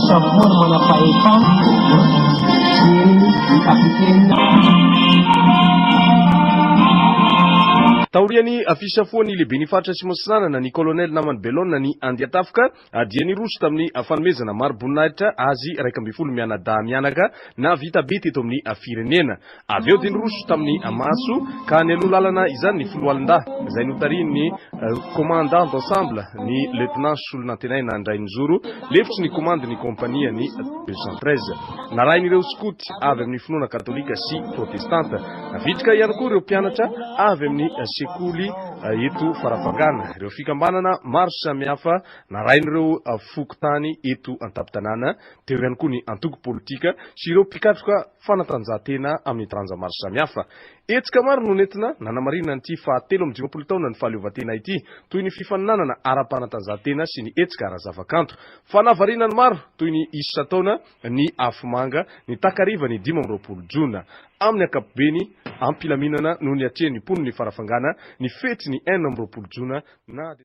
chaque mois mon taoriany fisafoany lehibe ny faritra Tsimosisanana ny colonel Namany Belona ny andiatafika dia niroso tamin'ny fanomezana maro boninahitra azy 12 mianadahy mianaka na vita be teto amin'ny firenena. Avy eo dia niroso tamin'ny maso ka ny aloha lalana izany ny filohalindahy izay notariny commandant d'ensemble ny lieutenant solonantenaina Andray Nizoro lefitry ny commande ny kompania ny 213 narain'ireo skoty avy amin'ny finoana katolika sy protestante navitrika ihany koa ireo mpianatra avy amin'ny sekoly eto farafangana ireo fikambanana maro samihafa narain'ireo fokotany eto an-tapitanana teo ihany koa ny antoko politika sy ireo mpikatroka fanatanjahantena amin'ny taranja maro samihafa. Etsika maro no nentina nanamarina n'ity 7 taona ny fahaleovantena ity toy ny fifaninanana ara-panatanjahantena sy ny etsika ara-zavakanto fanavarinany maro toy ny isa taona ny afomanga ny takariva ny 15 jona amin'ny ankapobeny ampilaminana no ny atrehany poniny farafangana ny fety ny 11 jona na